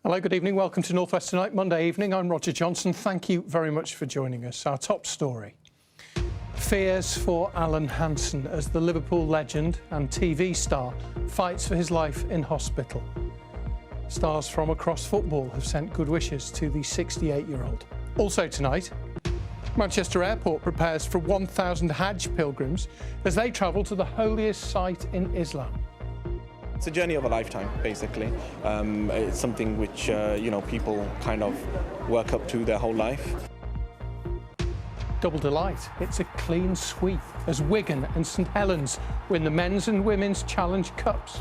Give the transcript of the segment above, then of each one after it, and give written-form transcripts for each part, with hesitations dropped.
Hello, good evening. Welcome to North West Tonight, Monday evening. I'm Roger Johnson. Thank you very much for joining us. Our top story. Fears for Alan Hansen as the Liverpool legend and TV star fights for his life in hospital. Stars from across football have sent good wishes to the 68-year-old. Also tonight, Manchester Airport prepares for 1,000 Hajj pilgrims as they travel to the holiest site in Islam. It's a journey of a lifetime, basically. It's something which, people kind of work up to their whole life. Double delight. It's a clean sweep as Wigan and St Helens win the men's and women's Challenge Cups.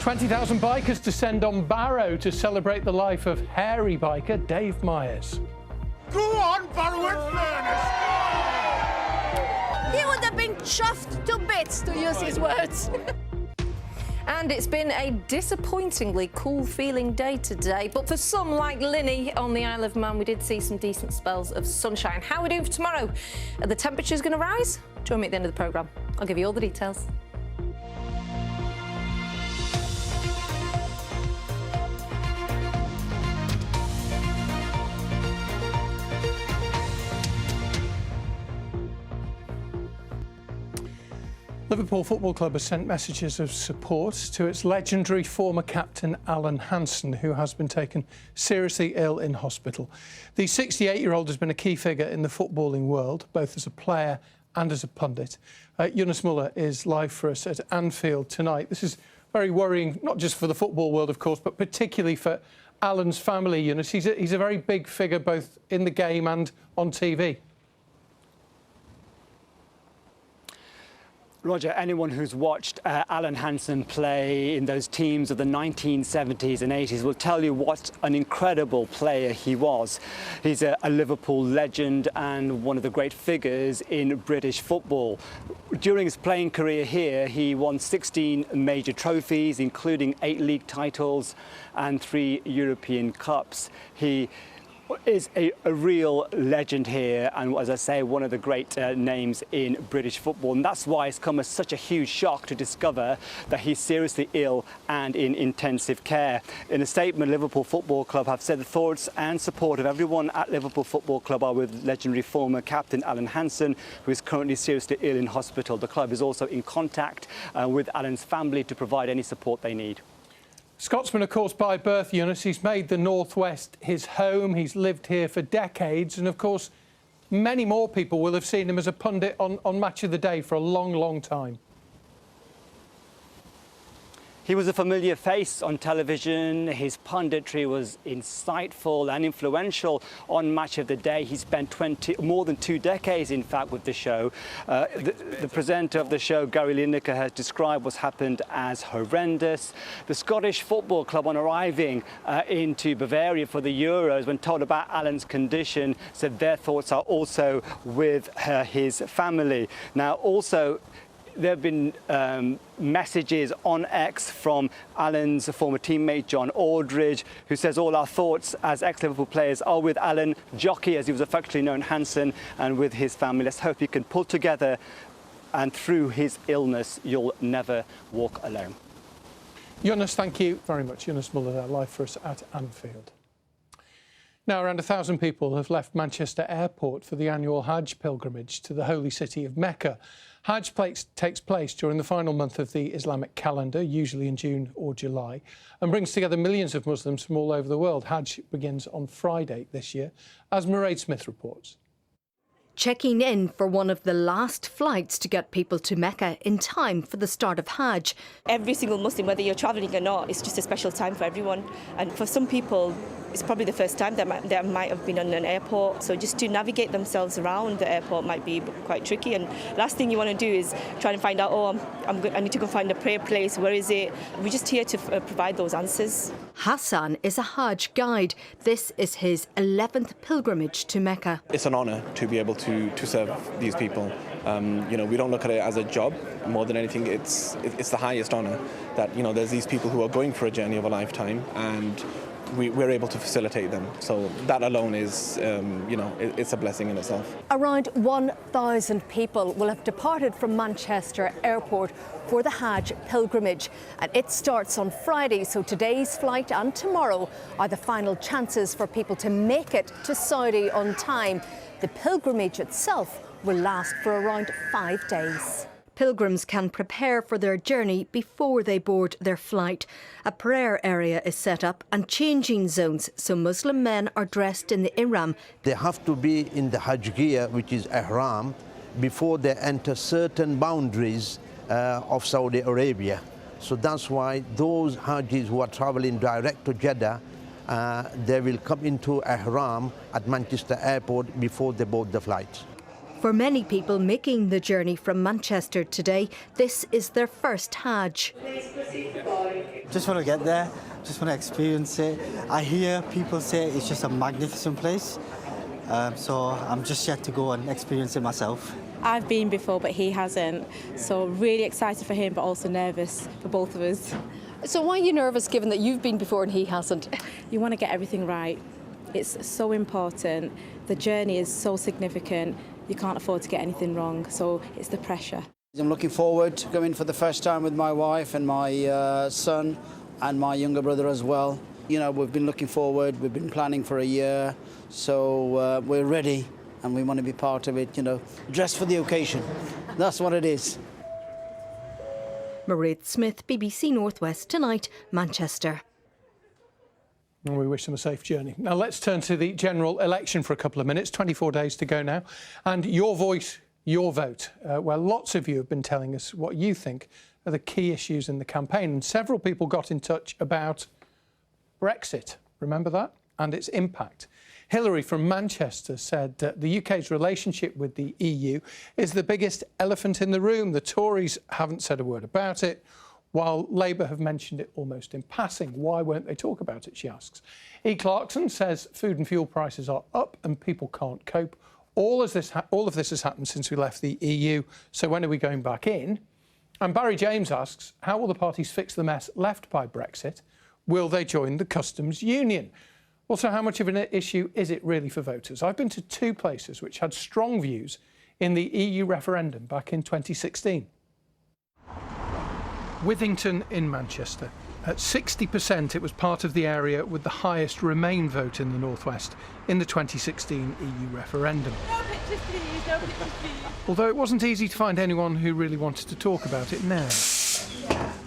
20,000 bikers descend on Barrow to celebrate the life of hairy biker Dave Myers. Go on, Barrow and Furness! He would have been chuffed to bits, to use his words. And it's been a disappointingly cool-feeling day today. But for some, like Linny on the Isle of Man, we did see some decent spells of sunshine. How are we doing for tomorrow? Are the temperatures going to rise? Join me at the end of the programme. I'll give you all the details. Liverpool Football Club has sent messages of support to its legendary former captain Alan Hansen, who has been taken seriously ill in hospital. The 68-year-old has been a key figure in the footballing world, both as a player and as a pundit. Yunus Muller is live for us at Anfield tonight. This is very worrying, not just for the football world, of course, but particularly for Alan's family. Yunus, he's a very big figure both in the game and on TV. Roger, anyone who's watched Alan Hansen play in those teams of the 1970s and 80s will tell you what an incredible player he was. He's a Liverpool legend and one of the great figures in British football. During his playing career here, he won 16 major trophies, including 8 league titles and 3 European Cups. He is a real legend here and, as I say, one of the great names in British football, and that's why it's come as such a huge shock to discover that he's seriously ill and in intensive care. In a statement, Liverpool Football Club have said the thoughts and support of everyone at Liverpool Football Club are with legendary former captain Alan Hansen, who is currently seriously ill in hospital. The club is also in contact with Alan's family to provide any support they need. Scotsman, of course, by birth, Yunus. He's made the North West his home. He's lived here for decades. And, of course, many more people will have seen him as a pundit on Match of the Day for a long, long time. He was a familiar face on television. His punditry was insightful and influential on Match of the Day. He spent more than 2 decades, in fact, with the show. The presenter of the show, Gary Lineker, has described what's happened as horrendous. The Scottish Football Club, on arriving into Bavaria for the Euros, when told about Alan's condition, said their thoughts are also with his family. Now, also, there have been messages on X from Alan's former teammate John Aldridge, who says all our thoughts as ex-Liverpool players are with Alan, Jockey as he was affectionately known, Hansen, and with his family. Let's hope he can pull together, and through his illness you'll never walk alone. Yunus, thank you very much. Yunus Muller there, live for us at Anfield. Now, around 1,000 people have left Manchester Airport for the annual Hajj pilgrimage to the holy city of Mecca. Hajj takes place during the final month of the Islamic calendar, usually in June or July, and brings together millions of Muslims from all over the world. Hajj begins on Friday this year, as Mairead Smith reports. Checking in for one of the last flights to get people to Mecca in time for the start of Hajj. Every single Muslim, whether you're travelling or not, it's just a special time for everyone. And for some people, it's probably the first time they might have been on an airport. So just to navigate themselves around the airport might be quite tricky. And last thing you want to do is try and find out, I need to go find a prayer place. Where is it? We're just here to provide those answers. Hassan is a Hajj guide. This is his 11th pilgrimage to Mecca. It's an honour to be able to serve these people. We don't look at it as a job. More than anything, it's the highest honour that, there's these people who are going for a journey of a lifetime, and we're able to facilitate them. So that alone is, it's a blessing in itself. Around 1,000 people will have departed from Manchester Airport for the Hajj pilgrimage, and it starts on Friday, so today's flight and tomorrow are the final chances for people to make it to Saudi on time. The pilgrimage itself will last for around 5 days. Pilgrims can prepare for their journey before they board their flight. A prayer area is set up and changing zones, so Muslim men are dressed in the ihram. They have to be in the Hajj gear, which is ihram, before they enter certain boundaries of Saudi Arabia. So that's why those Hajjis who are traveling direct to Jeddah, they will come into ihram at Manchester Airport before they board the flight. For many people making the journey from Manchester today, this is their first Hajj. Just want to get there, just want to experience it. I hear people say it's just a magnificent place, so I'm just yet to go and experience it myself. I've been before, but he hasn't, so really excited for him, but also nervous for both of us. So why are you nervous, given that you've been before and he hasn't? You want to get everything right. It's so important. The journey is so significant. You can't afford to get anything wrong, so it's the pressure. I'm looking forward to going for the first time with my wife and my son and my younger brother as well. You know, we've been looking forward, we've been planning for a year, so we're ready and we want to be part of it, you know, dressed for the occasion. That's what it is. Mairead Smith, BBC Northwest Tonight, Manchester. And we wish them a safe journey. Now let's turn to the general election for a couple of minutes. 24 days to go now. And your voice, your vote. Well, lots of you have been telling us what you think are the key issues in the campaign. And several people got in touch about Brexit. Remember that? And its impact. Hillary from Manchester said that the UK's relationship with the EU is the biggest elephant in the room. The Tories haven't said a word about it, while Labour have mentioned it almost in passing. Why won't they talk about it, she asks. E. Clarkson says food and fuel prices are up and people can't cope. All of this has happened since we left the EU, so when are we going back in? And Barry James asks, how will the parties fix the mess left by Brexit? Will they join the customs union? Also, how much of an issue is it really for voters? I've been to 2 places which had strong views in the EU referendum back in 2016. Withington in Manchester. At 60%, it was part of the area with the highest Remain vote in the Northwest in the 2016 EU referendum. No pictures, please. No pictures, please. Although it wasn't easy to find anyone who really wanted to talk about it now.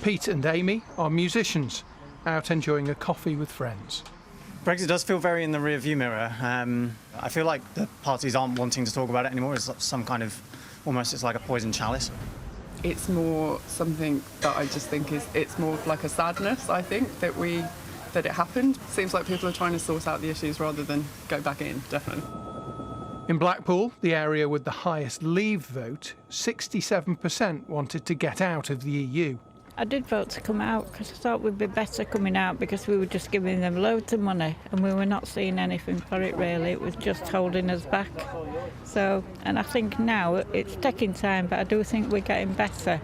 Pete and Amy are musicians, out enjoying a coffee with friends. Brexit does feel very in the rear-view mirror. I feel like the parties aren't wanting to talk about it anymore. It's some kind of, almost it's like a poison chalice. It's more something that I just think it's more like a sadness, I think, that it happened. Seems like people are trying to sort out the issues rather than go back in, definitely. In Blackpool, the area with the highest Leave vote, 67% wanted to get out of the EU. I did vote to come out because I thought we'd be better coming out because we were just giving them loads of money and we were not seeing anything for it really. It was just holding us back. So, and I think now it's taking time, but I do think we're getting better.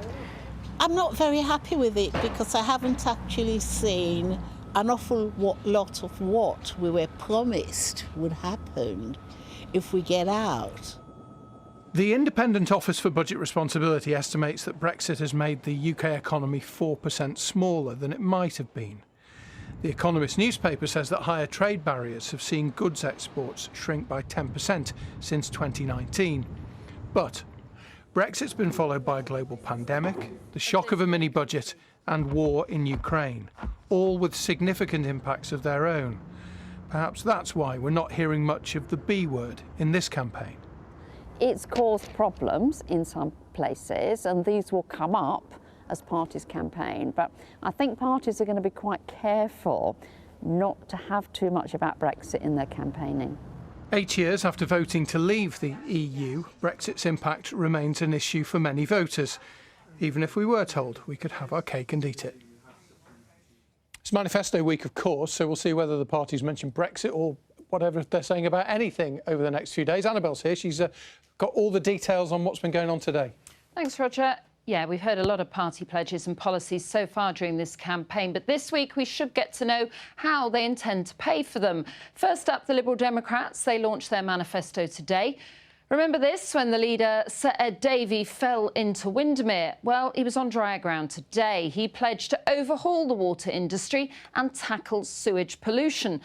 I'm not very happy with it because I haven't actually seen an awful lot of what we were promised would happen if we get out. The Independent Office for Budget Responsibility estimates that Brexit has made the UK economy 4% smaller than it might have been. The Economist newspaper says that higher trade barriers have seen goods exports shrink by 10% since 2019. But Brexit's been followed by a global pandemic, the shock of a mini-budget and war in Ukraine, all with significant impacts of their own. Perhaps that's why we're not hearing much of the B word in this campaign. It's caused problems in some places, and these will come up as parties campaign. But I think parties are going to be quite careful not to have too much about Brexit in their campaigning. 8 years after voting to leave the EU, Brexit's impact remains an issue for many voters, even if we were told we could have our cake and eat it. It's manifesto week, of course, so we'll see whether the parties mention Brexit or whatever they're saying about anything over the next few days. Annabelle's here. She's got all the details on what's been going on today. Thanks, Roger. Yeah, we've heard a lot of party pledges and policies so far during this campaign, but this week we should get to know how they intend to pay for them. First up, the Liberal Democrats. They launched their manifesto today. Remember this, when the leader, Sir Ed Davey, fell into Windermere? Well, he was on drier ground today. He pledged to overhaul the water industry and tackle sewage pollution.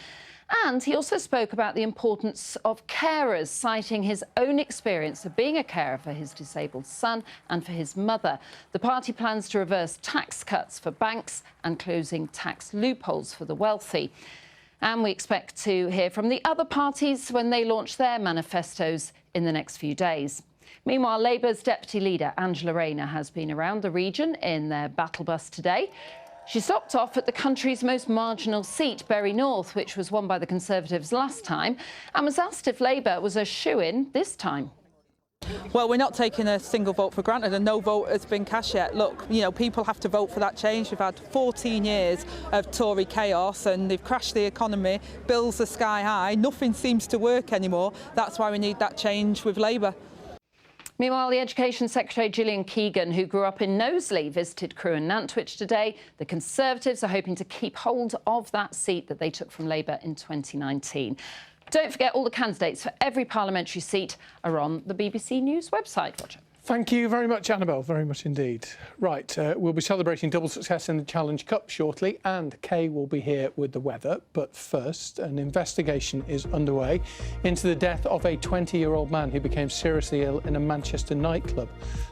And he also spoke about the importance of carers, citing his own experience of being a carer for his disabled son and for his mother. The party plans to reverse tax cuts for banks and closing tax loopholes for the wealthy. And we expect to hear from the other parties when they launch their manifestos in the next few days. Meanwhile, Labour's Deputy Leader, Angela Rayner, has been around the region in their battle bus today. She stopped off at the country's most marginal seat, Bury North, which was won by the Conservatives last time, and was asked if Labour was a shoo-in this time. Well, we're not taking a single vote for granted, and no vote has been cast yet. Look, you know, people have to vote for that change. We've had 14 years of Tory chaos and they've crashed the economy, bills are sky high, nothing seems to work anymore. That's why we need that change with Labour. Meanwhile, the Education Secretary Gillian Keegan, who grew up in Knowsley, visited Crewe and Nantwich today. The Conservatives are hoping to keep hold of that seat that they took from Labour in 2019. Don't forget, all the candidates for every parliamentary seat are on the BBC News website. Roger. Thank you very much, Annabelle, very much indeed. Right, we'll be celebrating double success in the Challenge Cup shortly, and Kay will be here with the weather. But first, an investigation is underway into the death of a 20-year-old man who became seriously ill in a Manchester nightclub.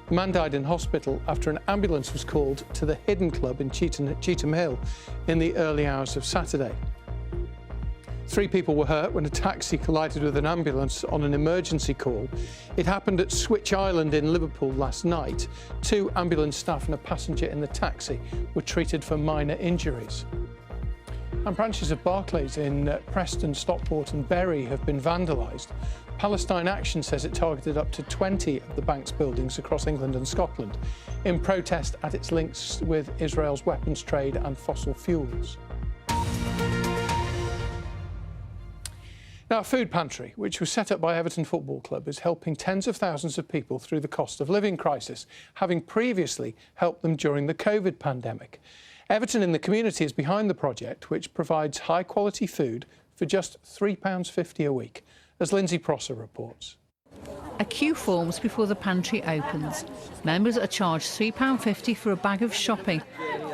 The man died in hospital after an ambulance was called to the Hidden Club in Cheetham Hill in the early hours of Saturday. 3 people were hurt when a taxi collided with an ambulance on an emergency call. It happened at Switch Island in Liverpool last night. 2 ambulance staff and a passenger in the taxi were treated for minor injuries. And branches of Barclays in Preston, Stockport and Bury have been vandalised. Palestine Action says it targeted up to 20 of the bank's buildings across England and Scotland in protest at its links with Israel's weapons trade and fossil fuels. Now, a food pantry, which was set up by Everton Football Club, is helping tens of thousands of people through the cost of living crisis, having previously helped them during the COVID pandemic. Everton in the community is behind the project, which provides high-quality food for just £3.50 a week, as Lindsay Prosser reports. A queue forms before the pantry opens. Members are charged £3.50 for a bag of shopping,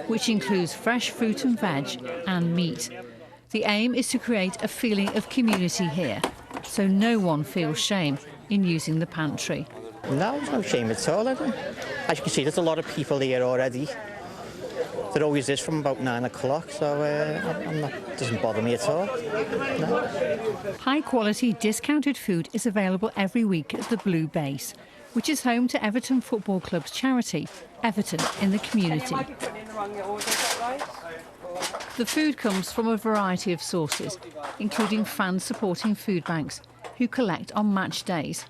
which includes fresh fruit and veg and meat. The aim is to create a feeling of community here, so no one feels shame in using the pantry. No, there's no shame at all. As you can see, there's a lot of people here already. There always is from about 9 o'clock, so it doesn't bother me at all. No. High-quality, discounted food is available every week at the Blue Base, which is home to Everton Football Club's charity, Everton in the Community. The food comes from a variety of sources, including fans supporting food banks who collect on match days.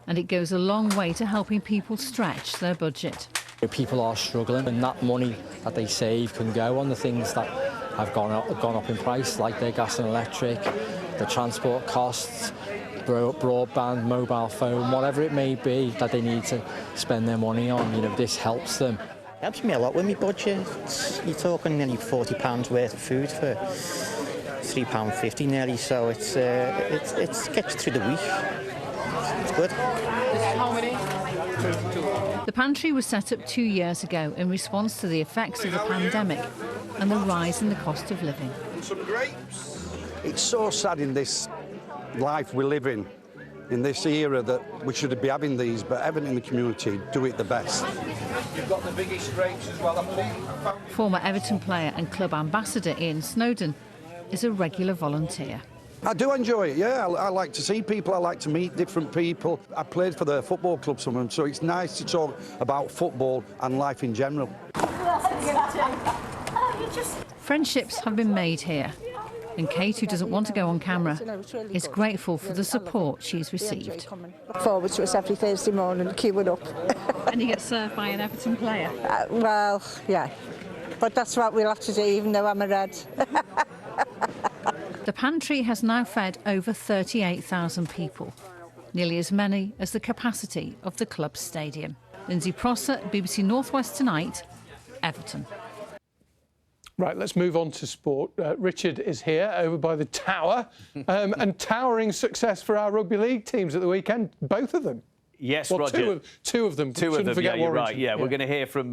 And it goes a long way to helping people stretch their budget. People are struggling, and that money that they save can go on the things that have gone up in price, like their gas and electric, the transport costs, broadband, mobile phone, whatever it may be that they need to spend their money on. You know, this helps them. It helps me a lot with my budget. You're talking nearly £40 worth of food for £3.50 nearly, so it gets you through the week. It's good. How many? The pantry was set up 2 years ago in response to the effects of the pandemic and the rise in the cost of living. Some grapes. It's so sad in this life we live in this era, that we should be having these, but Everton in the Community do it the best. You've got the biggest grapes as well, I believe. Former Everton player and club ambassador Ian Snowden is a regular volunteer. I do enjoy it, yeah. I like to see people, I like to meet different people. I played for the football club, so it's nice to talk about football and life in general. Friendships have been made here, and Kate, who doesn't want to go on camera, is grateful for the support she's received. Forward to us every Thursday morning, queuing up. And you get served by an Everton player? Well, yeah, but that's what we'll have to do, even though I'm a Red. The pantry has now fed over 38,000 people, nearly as many as the capacity of the club's stadium. Lindsay Prosser, BBC Northwest Tonight, Everton. Right, let's move on to sport. Richard is here, over by the Tower, and towering success for our rugby league teams at the weekend, both of them. Yes, well, Roger. Two of them. Two of them, yeah, you're right. Yeah, yeah. We're going to hear from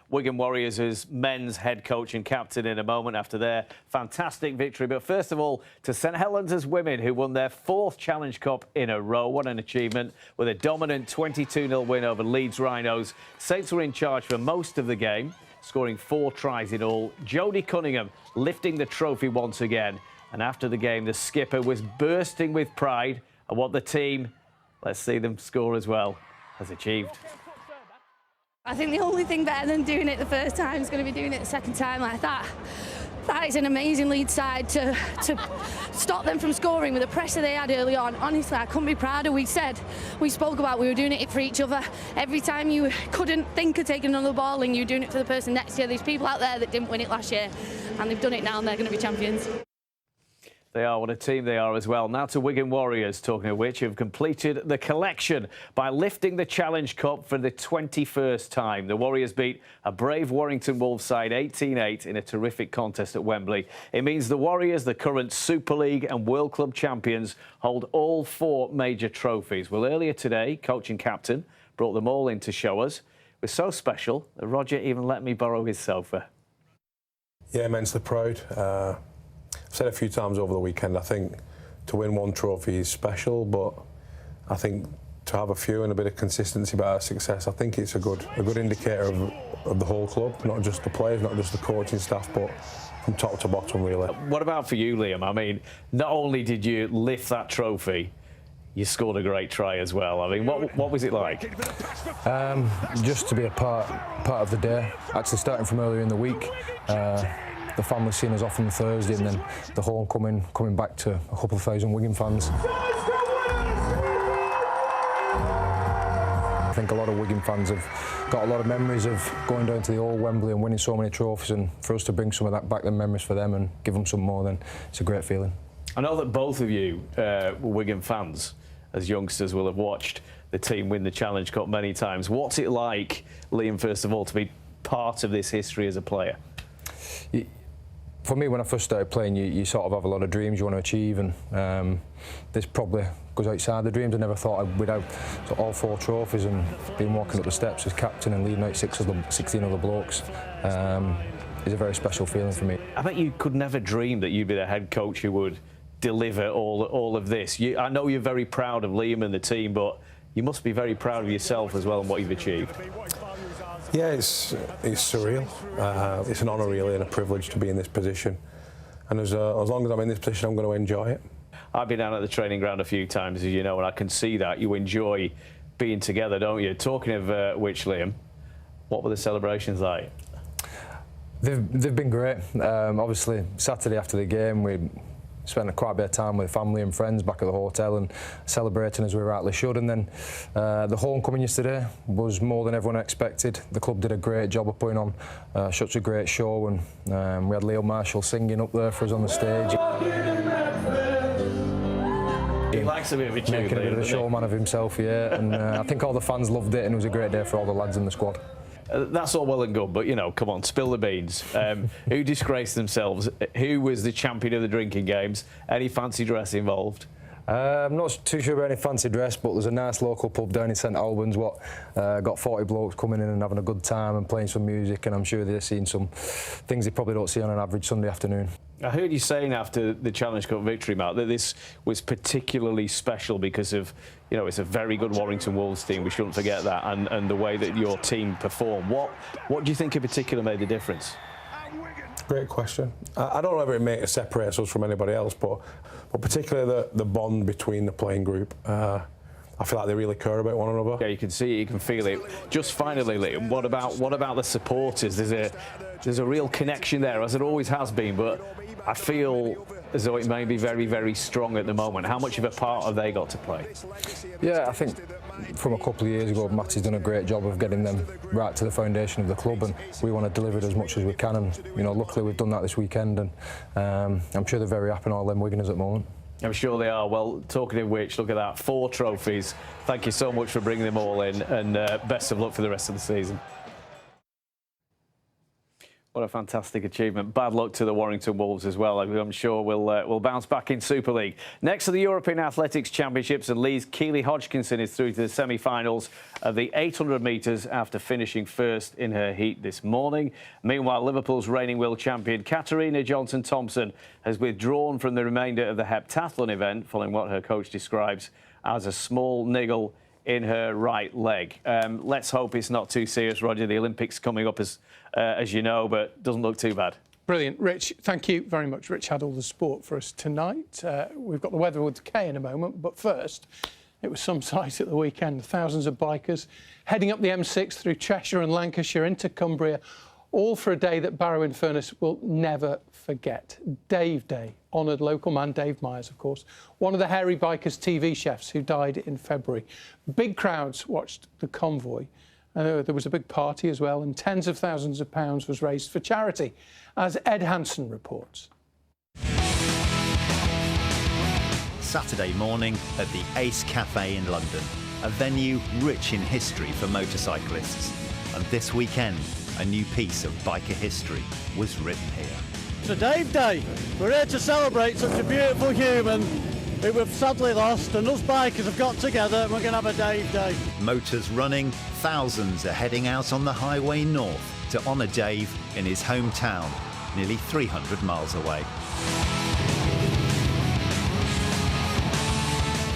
Wigan Warriors' men's head coach and captain in a moment after their fantastic victory. But first of all, to St Helens' women, who won their 4th Challenge Cup in a row. What an achievement, with a dominant 22-0 win over Leeds Rhinos. Saints were in charge for most of the game, scoring 4 tries in all. Jodie Cunningham lifting the trophy once again. And after the game, the skipper was bursting with pride at what the team, let's see them score as well, has achieved. I think the only thing better than doing it the first time is going to be doing it the second time like that. That is an amazing lead side to stop them from scoring with the pressure they had early on. Honestly, I couldn't be prouder. We spoke about we were doing it for each other. Every time you couldn't think of taking another ball and you were doing it for the person next to you. There's people out there that didn't win it last year and they've done it now and they're going to be champions. They are, what a team they are as well. Now to Wigan Warriors, talking of which, have completed the collection by lifting the Challenge Cup for the 21st time. The Warriors beat a brave Warrington Wolves side 18-8 in a terrific contest at Wembley. It means the Warriors, the current Super League and World Club champions, hold all 4 major trophies. Well, earlier today, coach and captain brought them all in to show us. It was so special that Roger even let me borrow his sofa. Yeah, immensely proud. I've said a few times over the weekend, I think to win 1 trophy is special, but I think to have a few and a bit of consistency about our success, I think it's a good indicator of the whole club, not just the players, not just the coaching staff, but from top to bottom, really. What about for you, Liam? I mean, not only did you lift that trophy, you scored a great try as well. I mean, what was it like? Just to be a part of the day, actually starting from earlier in the week. The family seeing us off on Thursday and then the homecoming, coming back to a couple of thousand Wigan fans. I think a lot of Wigan fans have got a lot of memories of going down to the old Wembley and winning so many trophies, and for us to bring some of that back, the memories for them, and give them some more, then it's a great feeling. I know that both of you were Wigan fans, as youngsters will have watched the team win the Challenge Cup many times. What's it like, Liam, first of all, to be part of this history as a player? For me, when I first started playing, you sort of have a lot of dreams you want to achieve, and this probably goes outside the dreams. I never thought we'd have all 4 trophies, and being walking up the steps as captain and leading out 16 other blokes is a very special feeling for me. I bet you could never dream that you'd be the head coach who would deliver all of this. I know you're very proud of Liam and the team, but you must be very proud of yourself as well and what you've achieved. Yeah, it's surreal. It's an honour, really, and a privilege to be in this position. And as long as I'm in this position, I'm going to enjoy it. I've been down at the training ground a few times, as you know, and I can see that you enjoy being together, don't you? Talking of which, Liam, what were the celebrations like? They've been great. Obviously, Saturday after the game, we spent quite a bit of time with family and friends back at the hotel and celebrating as we rightly should. And then the homecoming yesterday was more than everyone expected. The club did a great job of putting on such a great show, and we had Leo Marshall singing up there for us on the stage. He likes a bit of a tune, making a bit of a showman of himself, yeah. And I think all the fans loved it, and it was a great day for all the lads in the squad. That's all well and good, but, you know, come on, spill the beans. Who disgraced themselves? Who was the champion of the drinking games? Any fancy dress involved? I'm not too sure about any fancy dress, but there's a nice local pub down in St Albans what got 40 blokes coming in and having a good time and playing some music, and I'm sure they're seeing some things they probably don't see on an average Sunday afternoon. I heard you saying after the Challenge Cup victory, Mark, that this was particularly special because of, you know, it's a very good Warrington Wolves team, we shouldn't forget that, and the way that your team performed. What do you think in particular made the difference? Great question. I don't know if it separates us from anybody else, but particularly the bond between the playing group. I feel like they really care about one another. Yeah, you can see it, you can feel it. Just finally, Liam, what about the supporters? There's a real connection there, as it always has been, but I feel as though it may be very, very strong at the moment. How much of a part have they got to play? Yeah, I think from a couple of years ago, Matty's done a great job of getting them right to the foundation of the club, and we want to deliver it as much as we can. And, you know, luckily we've done that this weekend, and I'm sure they're very happy, all them Wiganers at the moment. I'm sure they are. Well, talking of which, look at that, 4 trophies. Thank you so much for bringing them all in, and best of luck for the rest of the season. What a fantastic achievement. Bad luck to the Warrington Wolves as well. I'm sure we'll bounce back in Super League. Next to the European Athletics Championships, and Lee's Keely Hodgkinson is through to the semi-finals of the 800 metres after finishing first in her heat this morning. Meanwhile, Liverpool's reigning world champion Katarina Johnson-Thompson has withdrawn from the remainder of the heptathlon event following what her coach describes as a small niggle in her right leg. Let's hope it's not too serious, Roger. The Olympics coming up, as you know, but doesn't look too bad. Brilliant. Rich, thank you very much. Rich had all the sport for us tonight. We've got the weather with Kay in a moment, but first, it was some sight at the weekend. Thousands of bikers heading up the M6 through Cheshire and Lancashire into Cumbria, all for a day that Barrow-in-Furness will never forget. Dave Day honoured local man Dave Myers, of course, one of the Hairy Bikers TV chefs who died in February. Big crowds watched the convoy. There was a big party as well, and tens of thousands of pounds was raised for charity, as Ed Hansen reports. Saturday morning at the Ace Cafe in London, a venue rich in history for motorcyclists. And this weekend, a new piece of biker history was written here. It's a Dave Day. We're here to celebrate such a beautiful human who we've sadly lost, and us bikers have got together and we're going to have a Dave Day. Motors running, thousands are heading out on the highway north to honour Dave in his hometown, nearly 300 miles away.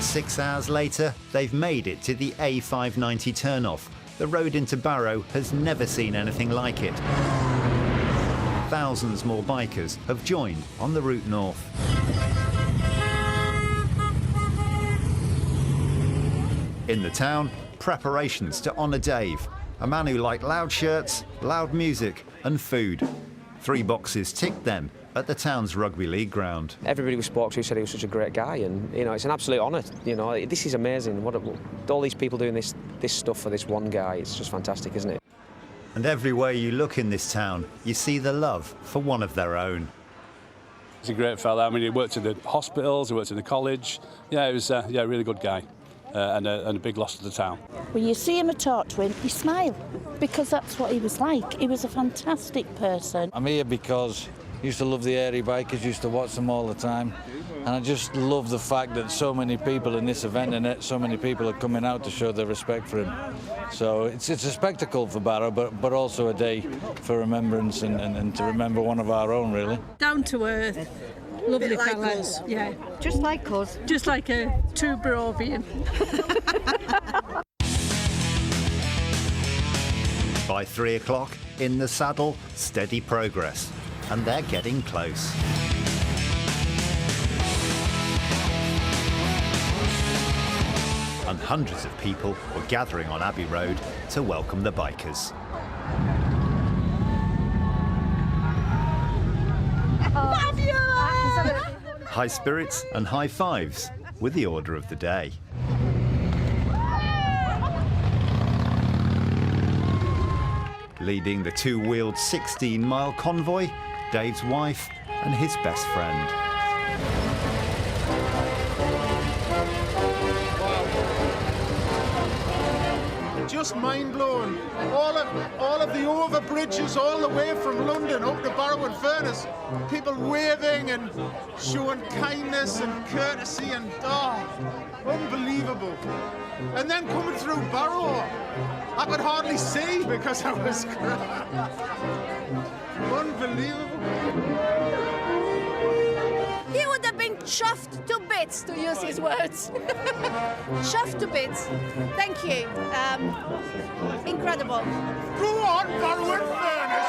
6 hours later, they've made it to the A590 turnoff. The road into Barrow has never seen anything like it. Thousands more bikers have joined on the route north. In the town, preparations to honour Dave, a man who liked loud shirts, loud music and food. 3 boxes ticked then at the town's rugby league ground. Everybody we spoke to said he was such a great guy, and you know, it's an absolute honour. You know, this is amazing. All these people doing this stuff for this one guy, it's just fantastic, isn't it? And everywhere you look in this town, you see the love for one of their own. He's a great fella. I mean, he worked in the hospitals, he worked in the college. Yeah, he was a really good guy and a big loss to the town. When you see him or talk to him, you smile, because that's what he was like. He was a fantastic person. I'm here because I used to love the Hairy Bikers, used to watch them all the time. And I just love the fact that so many people in this event and so many people are coming out to show their respect for him. So it's a spectacle for Barrow, but also a day for remembrance and to remember one of our own, really. Down to earth, lovely fellas. Yeah, just like us. Just like a true Barrovian. By 3 o'clock, in the saddle, steady progress. And they're getting close. And hundreds of people were gathering on Abbey Road to welcome the bikers. High spirits and high fives were the order of the day. Leading the 2-wheeled 16-mile convoy, Dave's wife and his best friend. Just mind-blowing. All of the over bridges all the way from London up to Barrow-in-Furness. People waving and showing kindness and courtesy and unbelievable. And then coming through Barrow, I could hardly see because I was unbelievable. He would have been chuffed to bits, to use his words. Chuffed to bits. Thank you. Incredible. Go on, Barrow-in-Furness!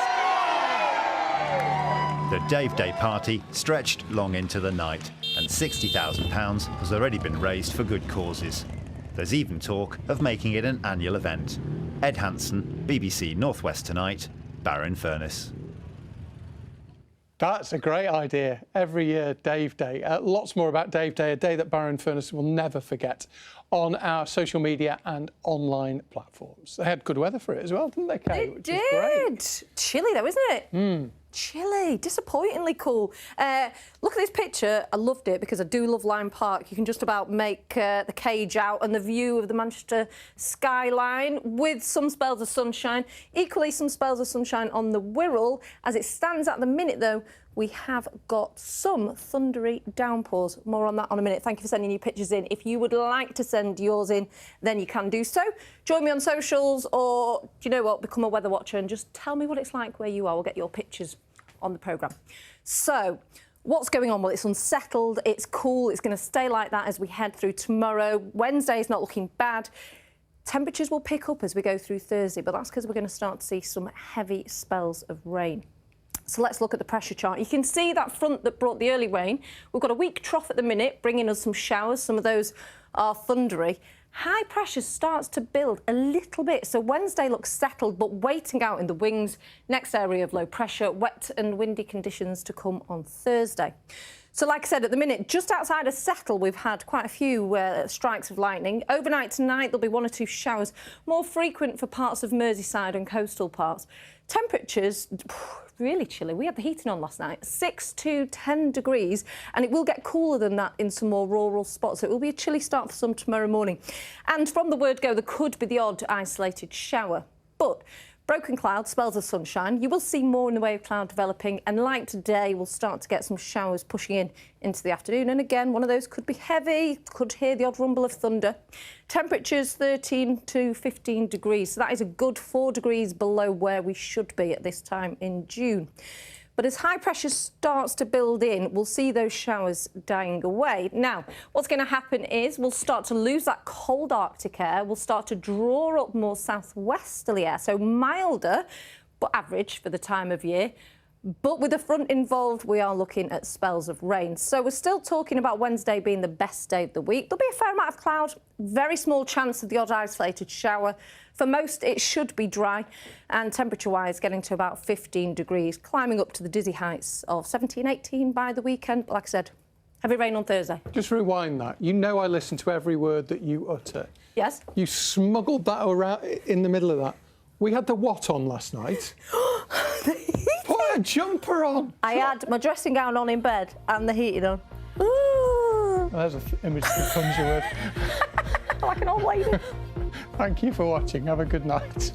The Dave Day party stretched long into the night, and £60,000 has already been raised for good causes. There's even talk of making it an annual event. Ed Hansen, BBC North West Tonight, Barrow-in-Furness. That's a great idea. Every year, Dave Day. Lots more about Dave Day, a day that Barrow-in-Furness will never forget, on our social media and online platforms. They had good weather for it as well, didn't they, Kay? They did. Chilly though, isn't it? chilly, disappointingly cool. Look at this picture. I loved it because I do love Lyme Park. You can just about make the cage out and the view of the Manchester skyline with some spells of sunshine. Equally, some spells of sunshine on the Wirral. As it stands at the minute, though, we have got some thundery downpours. More on that in a minute. Thank you for sending your pictures in. If you would like to send yours in, then you can do so. Join me on socials, or, do you know what, become a weather watcher and just tell me what it's like where you are. We'll get your pictures on the programme. So, what's going on? Well, it's unsettled, it's cool, it's going to stay like that as we head through tomorrow. Wednesday is not looking bad. Temperatures will pick up as we go through Thursday, but that's because we're going to start to see some heavy spells of rain. So let's look at the pressure chart. You can see that front that brought the early rain. We've got a weak trough at the minute, bringing us some showers. Some of those are thundery. High pressure starts to build a little bit. So Wednesday looks settled, but waiting out in the wings. Next area of low pressure, wet and windy conditions to come on Thursday. So like I said, at the minute, just outside of settle, we've had quite a few strikes of lightning. Overnight tonight, there'll be 1 or 2 showers, more frequent for parts of Merseyside and coastal parts. Temperatures, really chilly. We had the heating on last night, 6 to 10 degrees, and it will get cooler than that in some more rural spots. So it will be a chilly start for some tomorrow morning. And from the word go, there could be the odd isolated shower. But broken clouds, spells of sunshine. You will see more in the way of cloud developing, and like today, we'll start to get some showers pushing in into the afternoon. And again, one of those could be heavy, could hear the odd rumble of thunder. Temperatures 13 to 15 degrees. So that is a good 4 degrees below where we should be at this time in June. But as high pressure starts to build in, we'll see those showers dying away. Now, what's going to happen is we'll start to lose that cold Arctic air. We'll start to draw up more southwesterly air, so milder, but average for the time of year. But with the front involved, we are looking at spells of rain. So we're still talking about Wednesday being the best day of the week. There'll be a fair amount of cloud, very small chance of the odd isolated shower. For most, it should be dry, and temperature-wise, getting to about 15 degrees, climbing up to the dizzy heights of 17, 18 by the weekend. But like I said, heavy rain on Thursday. Just rewind that. You know I listen to every word that you utter. Yes? You smuggled that around in the middle of that. We had the what on last night? Put a jumper on. I had my dressing gown on in bed and the heating on. Ooh. There's an image that comes with. Like an old lady. Thank you for watching. Have a good night.